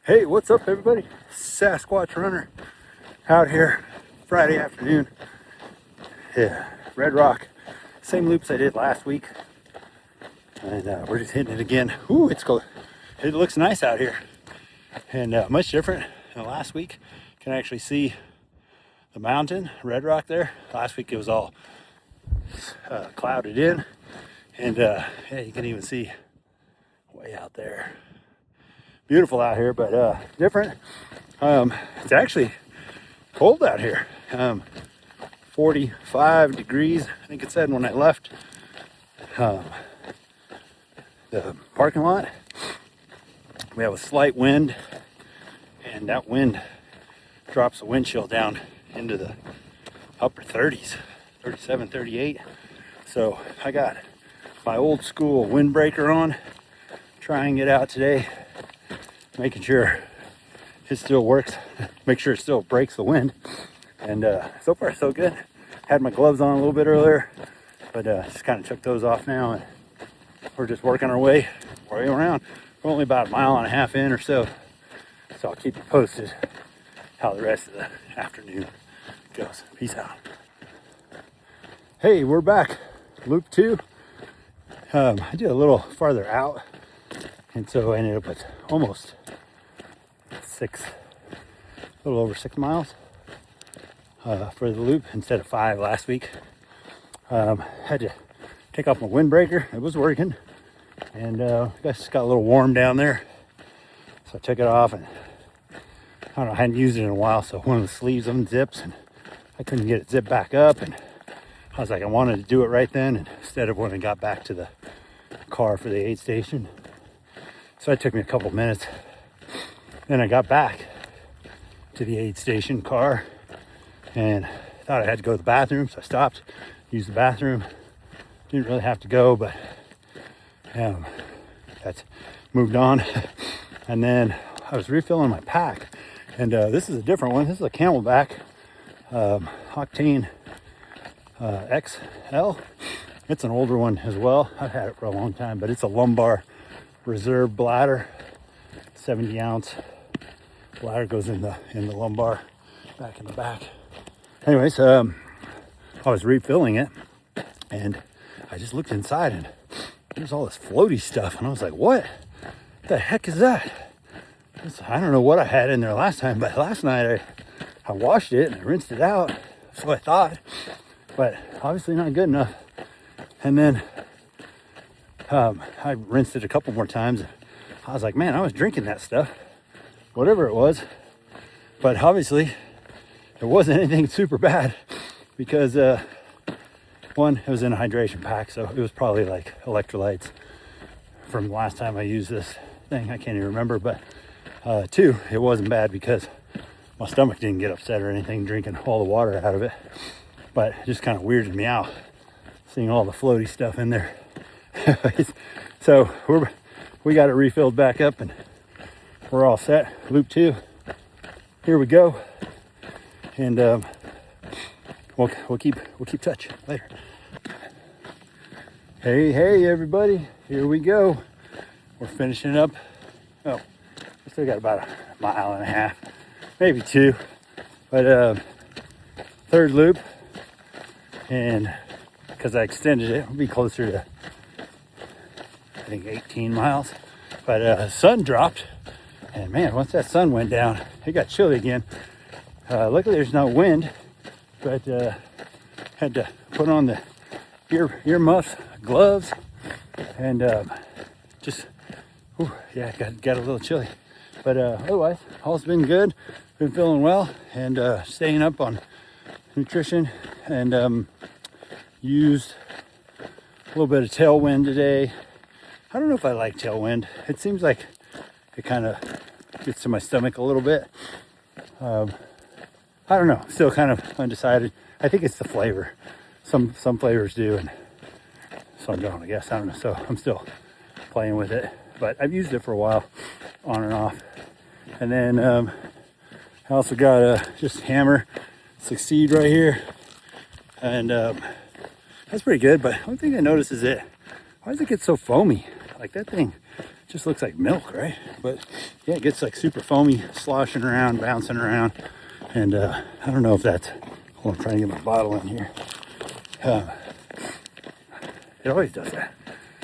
Hey, what's up everybody? Sasquatch runner out here Friday afternoon. Yeah, Red Rock, same loops I did last week, and we're just hitting it again. Ooh, it's cool. It looks nice out here, and much different than last week. Can actually see the mountain, Red Rock there. Last week it was all clouded in, and yeah, you can even see way out there. Beautiful out here, but different. It's actually cold out here. 45 degrees, I think it said when I left the parking lot. We have a slight wind, and that wind drops the wind chill down into the upper 30s, 37, 38. So I got my old school windbreaker on, trying it out today, making sure it still works, make sure it still breaks the wind, and so far so good. Had my gloves on a little bit earlier, but just kind of took those off now, and we're just working our way around. We're only about 1.5 miles in or so, so I'll keep you posted how the rest of the afternoon goes. Peace out. Hey, we're back, loop 2. I did a little farther out, and so I ended up with almost a little over 6 miles for the loop instead of 5 last week. Had to take off my windbreaker. It was working, and I guess it got a little warm down there, so I took it off, and I don't know, I hadn't used it in a while, so one of the sleeves unzips, and I couldn't get it zipped back up, and I was like, I wanted to do it right then, and instead of when I got back to the car for the aid station. So it took me a couple minutes. Then I got back to the aid station car and thought I had to go to the bathroom, so I stopped, used the bathroom. Didn't really have to go, but that's moved on. And then I was refilling my pack, and this is a different one. This is a Camelback Octane XL. It's an older one as well. I've had it for a long time, but it's a lumbar reserve bladder. 70 ounce bladder goes in the lumbar, back in the back. Anyways, I was refilling it, and I just looked inside, and there's all this floaty stuff, and I was like, what the heck is that? I don't know what I had in there last time, but last night I washed it and I rinsed it out, so I thought, but obviously not good enough. And then I rinsed it a couple more times. I was like, man, I was drinking that stuff, whatever it was, but obviously it wasn't anything super bad, because one, it was in a hydration pack, so it was probably like electrolytes from the last time I used this thing. I can't even remember, but two, it wasn't bad because my stomach didn't get upset or anything drinking all the water out of it, but it just kind of weirded me out seeing all the floaty stuff in there. So we got it refilled back up, and we're all set. Loop 2, here we go, and we'll keep touch later. Hey everybody, here we go. We're finishing up. Oh, we still got about 1.5 miles, maybe 2, but third loop, and because I extended it, it'll be closer to, I think, 18 miles. But sun dropped, and man, once that sun went down, it got chilly again. Luckily there's no wind, but had to put on the ear muffs, gloves, and just, yeah, got a little chilly. But otherwise, all's been good. Been feeling well, and staying up on nutrition, and used a little bit of tailwind today. I don't know if I like tailwind. It seems like it kind of gets to my stomach a little bit. I don't know. Still kind of undecided. I think it's the flavor. Some flavors do, and some don't, I guess. I don't know. So I'm still playing with it. But I've used it for a while, on and off. And then I also got a just hammer Succeed right here. And that's pretty good. But one thing I noticed is why does it get so foamy? Like, that thing just looks like milk, right? But yeah, it gets like super foamy, sloshing around, bouncing around. And I don't know if that's, hold on, I'm trying to get my bottle in here. It always does that.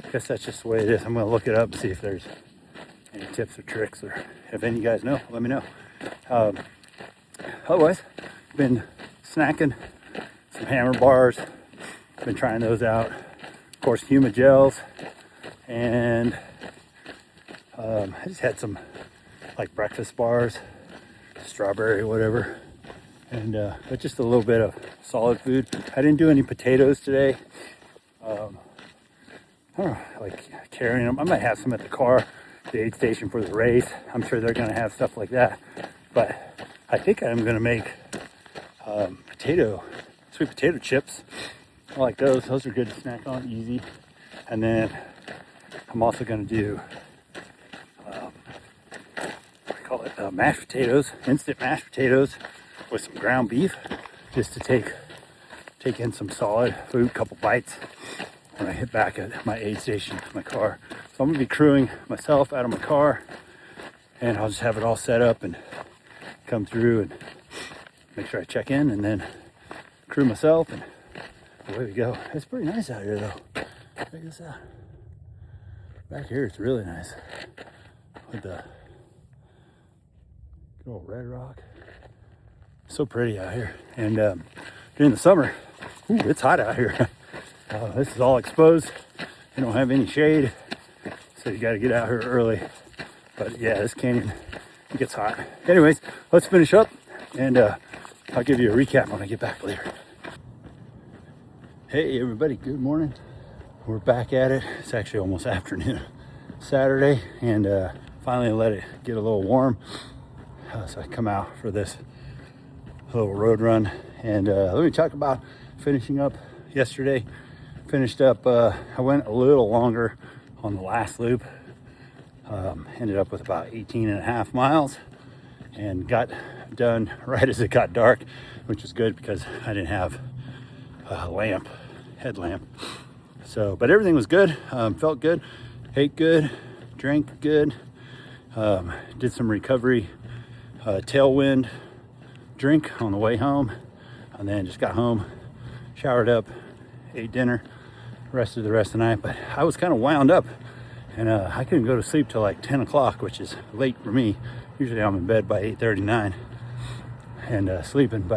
I guess that's just the way it is. I'm gonna look it up and see if there's any tips or tricks, or if any of you guys know, let me know. Otherwise, been snacking some hammer bars, been trying those out. Of course, Huma gels, and I just had some like breakfast bars, strawberry, whatever, and but just a little bit of solid food. I didn't do any potatoes today. I don't know, like carrying them. I might have some at the car, the aid station for the race. I'm sure they're gonna have stuff like that, but I think I'm gonna make sweet potato chips. I like those. Those are good to snack on, easy. And then I'm also gonna do mashed potatoes, instant mashed potatoes with some ground beef, just to take in some solid food, couple bites when I hit back at my aid station, my car. So I'm gonna be crewing myself out of my car, and I'll just have it all set up and come through and make sure I check in, and then crew myself, and away we go. It's pretty nice out here though. Check this out. Back here it's really nice with the good old red rock. So pretty out here. And during the summer, ooh, it's hot out here. This is all exposed. You don't have any shade, so you got to get out here early. But yeah, this canyon, it gets hot. Anyways, let's finish up, and I'll give you a recap when I get back later. Hey everybody, good morning. We're back at it. It's actually almost afternoon, Saturday, and finally let it get a little warm. So I come out for this little road run, and let me talk about finishing up yesterday. Finished up, I went a little longer on the last loop. Ended up with about 18 and a half miles, and got done right as it got dark, which is good because I didn't have a headlamp. So, but everything was good. Felt good, ate good, drank good, did some recovery tailwind drink on the way home, and then just got home, showered up, ate dinner, rested the rest of the night. But I was kind of wound up, and I couldn't go to sleep till like 10 o'clock, which is late for me. Usually I'm in bed by 8:39 and sleeping,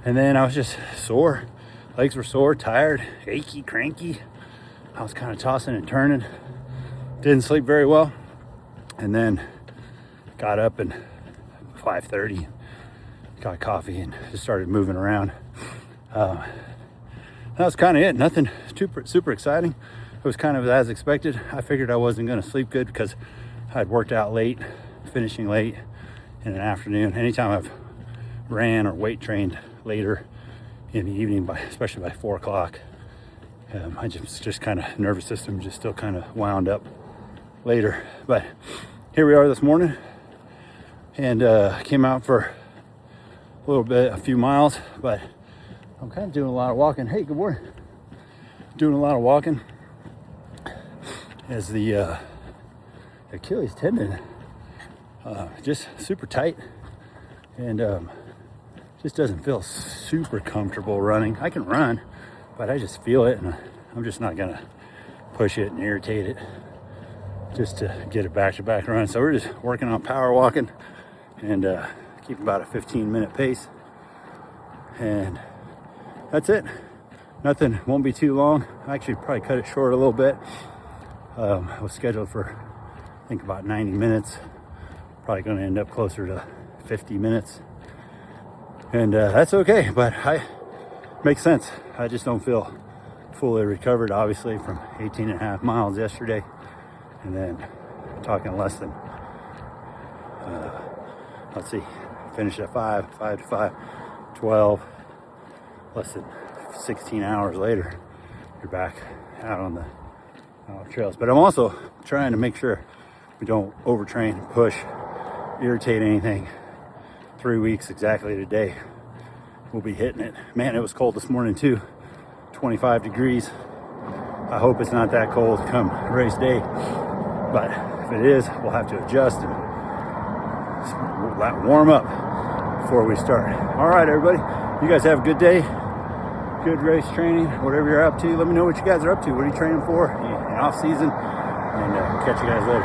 and then I was just sore. Legs were sore, tired, achy, cranky. I was kind of tossing and turning. Didn't sleep very well. And then got up at 5:30, got coffee, and just started moving around. That was kind of it. Nothing super exciting. It was kind of as expected. I figured I wasn't going to sleep good because I'd worked out late, finishing late in an afternoon. Anytime I've ran or weight trained later in the evening, especially by 4 o'clock, I just kind of nervous system just still kind of wound up later. But here we are this morning, and came out for a little bit, a few miles, but I'm kind of doing a lot of walking. Hey, good morning. Doing a lot of walking as the Achilles tendon just super tight, and just doesn't feel super comfortable running. I can run, but I just feel it, and I'm just not gonna push it and irritate it just to get a back-to-back run. So we're just working on power walking, and keep about a 15-minute pace, and that's it. Nothing, won't be too long. I actually probably cut it short a little bit. I was scheduled for, I think, about 90 minutes. Probably going to end up closer to 50 minutes. And that's okay, but makes sense. I just don't feel fully recovered, obviously, from 18 and a half miles yesterday. And then talking less than, let's see, finished at 5 to 5, 12, less than 16 hours later, you're back out on the trails. But I'm also trying to make sure we don't overtrain, push, irritate anything. 3 weeks exactly today, we'll be hitting it. Man, it was cold this morning too, 25 degrees. I hope it's not that cold come race day. But if it is, we'll have to adjust and warm up before we start. All right, everybody. You guys have a good day. Good race training, whatever you're up to. Let me know what you guys are up to. What are you training for in off season? And we'll catch you guys later.